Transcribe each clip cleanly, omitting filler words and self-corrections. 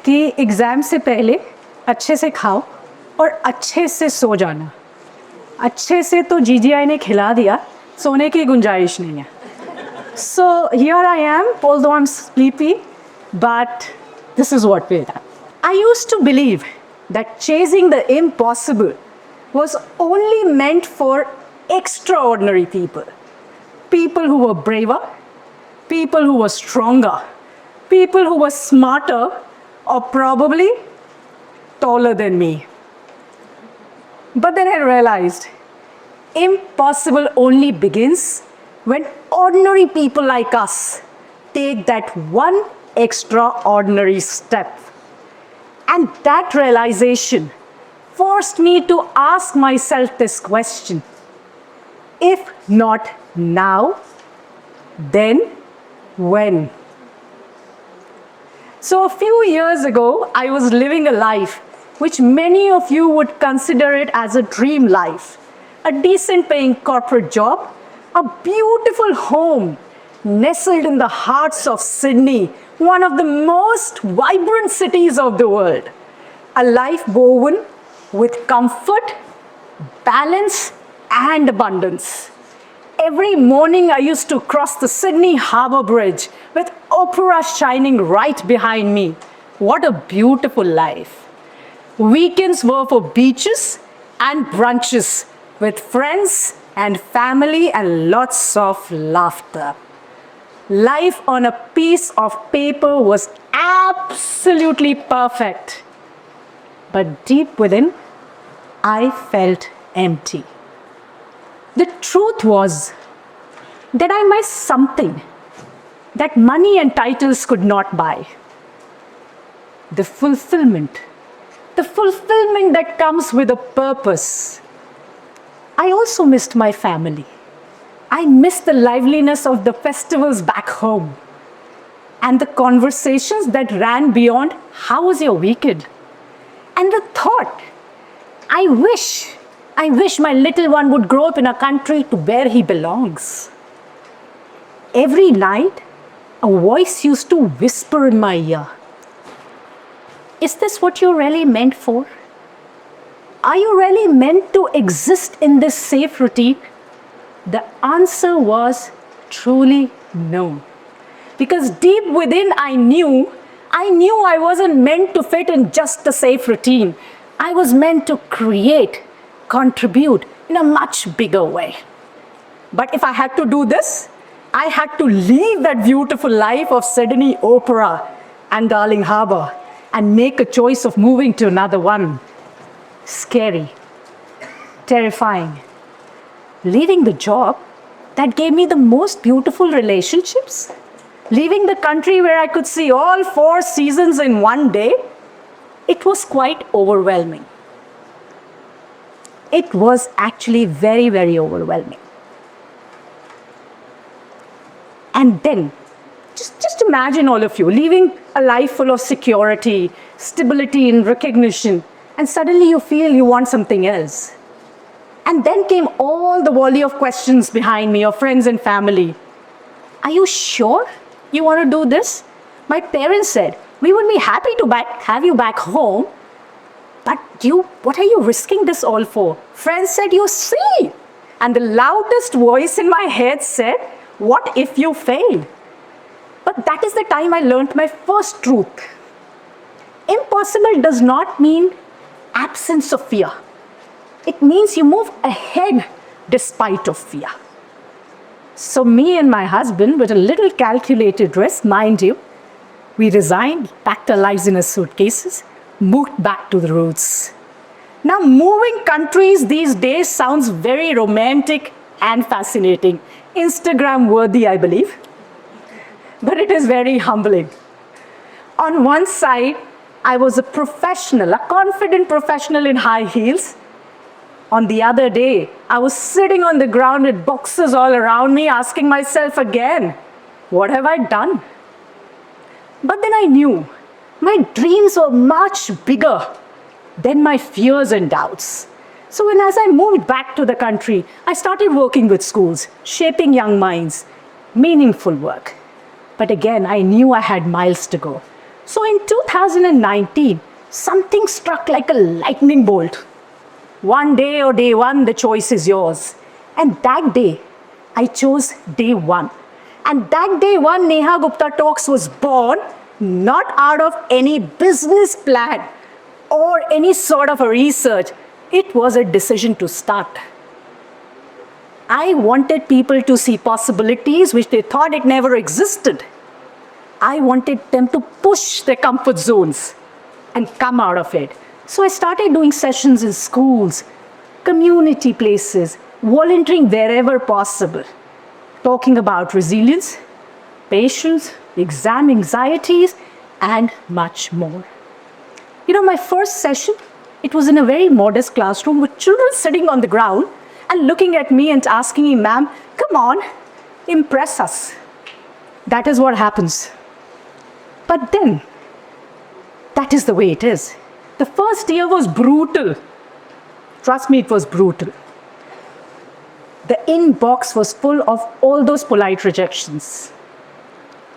कि एग्ज़ाम से पहले अच्छे से खाओ और अच्छे से सो जाना। अच्छे से तो जीजीआई ने खिला दिया, सोने की गुंजाइश नहीं है। So here I am, although I'm sleepy, but this is what we done. I used to believe that chasing the impossible was only meant for extraordinary people. People who were braver, people who were stronger, people who were smarter, or probably taller than me. But then I realized impossible only begins when ordinary people like us take that one extraordinary step. And that realization forced me to ask myself this question: if not now, then when? So a few years ago, I was living a life which many of you would consider it as a dream life. A decent paying corporate job, a beautiful home nestled in the hearts of Sydney, one of the most vibrant cities of the world. A life woven with comfort, balance, and abundance. Every morning I used to cross the Sydney Harbour Bridge with opera shining right behind me. What a beautiful life. Weekends were for beaches and brunches with friends and family and lots of laughter. Life on a piece of paper was absolutely perfect. But deep within, I felt empty. The truth was that I missed something that money and titles could not buy. The fulfillment that comes with a purpose. I also missed my family. I missed the liveliness of the festivals back home and the conversations that ran beyond, how was your weekend? And the thought, I wish my little one would grow up in a country to where he belongs. Every night, a voice used to whisper in my ear, is this what you're really meant for? Are you really meant to exist in this safe routine? The answer was truly no. Because deep within I knew I wasn't meant to fit in just a safe routine. I was meant to create, contribute in a much bigger way. But if I had to do this, I had to leave that beautiful life of Sydney Opera and Darling Harbour and make a choice of moving to another one. Scary, terrifying. Leaving the job that gave me the most beautiful relationships, leaving the country where I could see all 4 seasons in one day, it was quite overwhelming. It was actually very, very overwhelming. And then, just imagine all of you leaving a life full of security, stability, and recognition, and suddenly you feel you want something else. And then came all the volley of questions behind me, your friends and family. Are you sure you want to do this? My parents said, we would be happy to have you back home, but what are you risking this all for? Friends said, you see. And the loudest voice in my head said, what if you fail? But that is the time I learned my first truth. Impossible does not mean absence of fear. It means you move ahead despite of fear. So me and my husband, with a little calculated risk, mind you, we resigned, packed our lives in our suitcases, moved back to the roots. Now, moving countries these days sounds very romantic and fascinating. Instagram worthy, I believe. But it is very humbling. On one side, I was a professional, a confident professional in high heels. On the other day, I was sitting on the ground with boxes all around me, asking myself again, what have I done? But then I knew my dreams were much bigger than my fears and doubts. So as I moved back to the country, I started working with schools, shaping young minds, meaningful work. But again, I knew I had miles to go. So in 2019, something struck like a lightning bolt. One day or day one, the choice is yours. And that day, I chose day one. And that day one, Neha Gupta Talks was born not out of any business plan or any sort of a research. It was a decision to start. I wanted people to see possibilities which they thought it never existed. I wanted them to push their comfort zones and come out of it. So I started doing sessions in schools, community places, volunteering wherever possible, talking about resilience, patience, exam anxieties, and much more. You know, my first session, it was in a very modest classroom with children sitting on the ground and looking at me and asking me, "Ma'am, come on, impress us." That is what happens. But then, that is the way it is. The first year was brutal. Trust me, it was brutal. The inbox was full of all those polite rejections.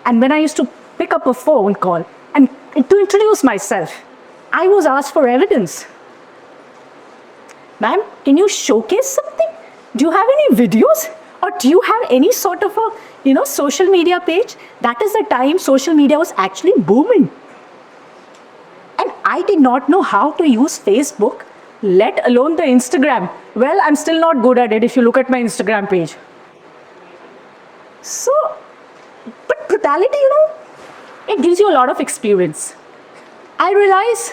And when I used to pick up a phone call and to introduce myself, I was asked for evidence. "Ma'am, can you showcase something? Do you have any videos? Or do you have any sort of a, social media page?" That is the time social media was actually booming. And I did not know how to use Facebook, let alone the Instagram. Well, I'm still not good at it if you look at my Instagram page. So, but brutality, it gives you a lot of experience. I realize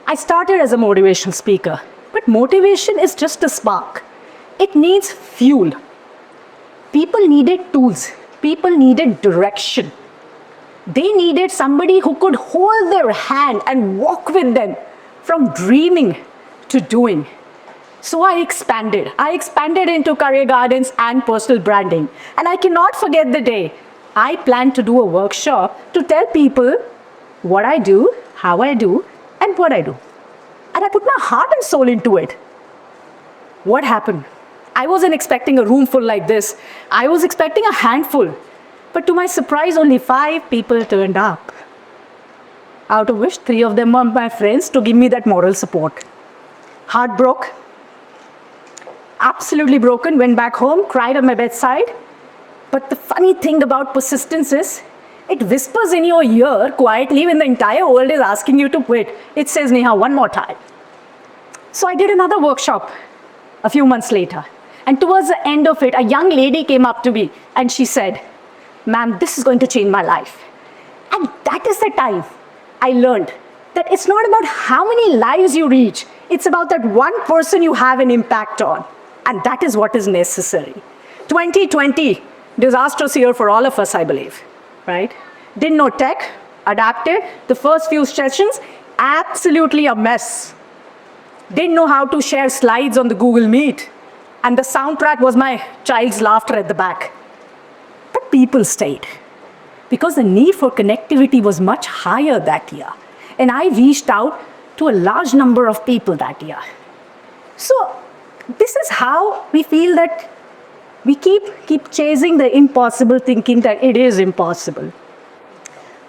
I started as a motivational speaker, but motivation is just a spark. It needs fuel. People needed tools. People needed direction. They needed somebody who could hold their hand and walk with them from dreaming to doing. So I expanded. I expanded into career guidance and personal branding. And I cannot forget the day I planned to do a workshop to tell people what I do, how I do, and what I do. And I put my heart and soul into it. What happened? I wasn't expecting a room full like this. I was expecting a handful. But to my surprise, only 5 people turned up. Out of which 3 of them were my friends to give me that moral support. Heart broke. Absolutely broken. Went back home, cried on my bedside. But the funny thing about persistence is, it whispers in your ear quietly when the entire world is asking you to quit. It says, "Neha, one more time." So I did another workshop a few months later. And towards the end of it, a young lady came up to me and she said, "Ma'am, this is going to change my life." And that is the time I learned that it's not about how many lives you reach. It's about that one person you have an impact on. And that is what is necessary. 2020, disastrous year for all of us, I believe, right? Didn't know tech, adapted. The first few sessions, absolutely a mess. Didn't know how to share slides on the Google Meet. And the soundtrack was my child's laughter at the back. But people stayed because the need for connectivity was much higher that year. And I reached out to a large number of people that year. So this is how we feel that we keep chasing the impossible, thinking that it is impossible.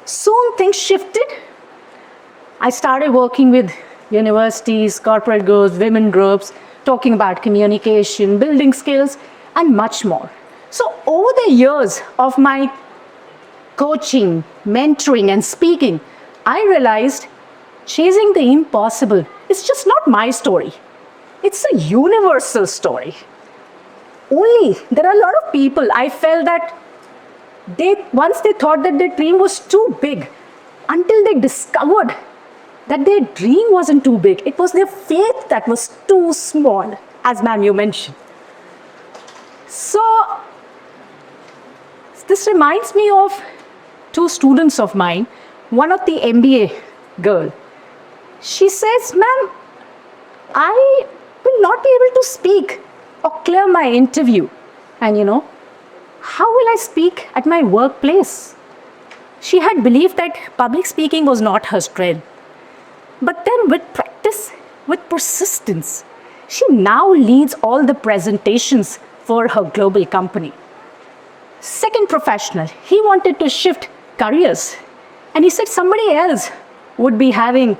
Soon things shifted. I started working with universities, corporate groups, women groups, talking about communication, building skills, and much more. So over the years of my coaching, mentoring, and speaking, I realized chasing the impossible is just not my story. It's a universal story. Only there are a lot of people, I felt that once they thought that their dream was too big, until they discovered that their dream wasn't too big. It was their faith that was too small, as ma'am you mentioned. So this reminds me of 2 students of mine, one of the MBA girl. She says, "Ma'am, I will not be able to speak or clear my interview. And how will I speak at my workplace?" She had believed that public speaking was not her strength. But then with practice, with persistence, she now leads all the presentations for her global company. Second professional, he wanted to shift careers. And he said, somebody else would be having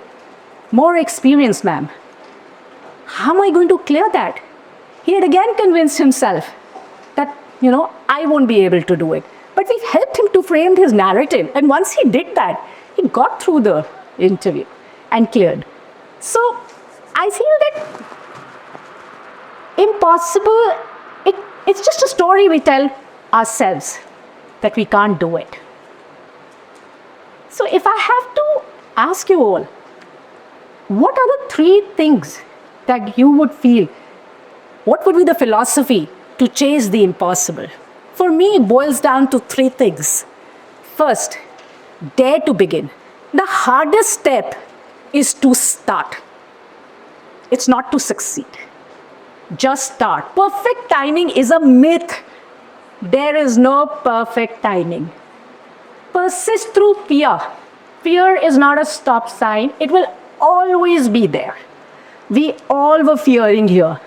more experience, ma'am. How am I going to clear that? He had again convinced himself that, I won't be able to do it. But we've helped him to frame his narrative. And once he did that, he got through the interview and cleared. So I feel that impossible, it's just a story we tell ourselves that we can't do it. So if I have to ask you all, what are the 3 things that you would feel? What would be the philosophy to chase the impossible? For me, it boils down to 3 things. First, dare to begin. The hardest step is to start. It's not to succeed. Just start. Perfect timing is a myth. There is no perfect timing. Persist through fear. Fear is not a stop sign. It will always be there. We all were fearing here.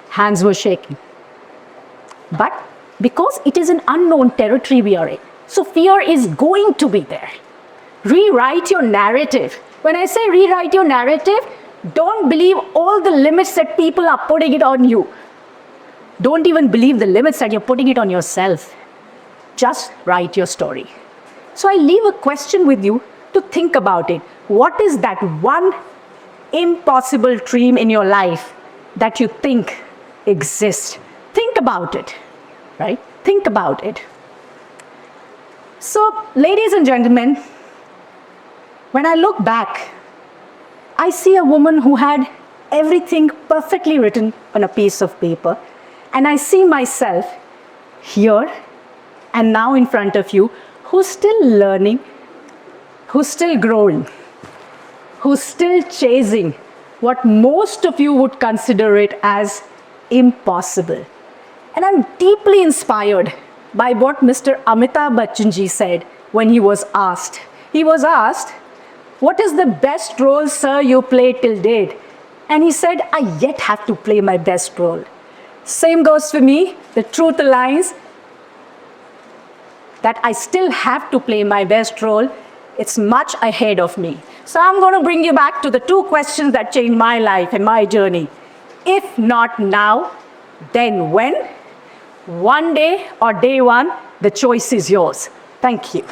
Hands were shaking. But because it is an unknown territory we are in, so fear is going to be there. Rewrite your narrative. When I say rewrite your narrative, don't believe all the limits that people are putting it on you. Don't even believe the limits that you're putting it on yourself. Just write your story. So I leave a question with you to think about it. What is that one impossible dream in your life that you think exists? Think about it, right? Think about it. So, ladies and gentlemen, when I look back, I see a woman who had everything perfectly written on a piece of paper, and I see myself here and now in front of you, who's still learning, who's still growing, who's still chasing what most of you would consider it as impossible. And I'm deeply inspired by what Mr. Amitabh Bachchan ji said when he was asked. He was asked, "What is the best role, sir, you played till date?" And he said, "I yet have to play my best role." Same goes for me. The truth aligns that I still have to play my best role. It's much ahead of me. So I'm going to bring you back to the 2 questions that changed my life and my journey. If not now, then when? One day or day one, the choice is yours. Thank you.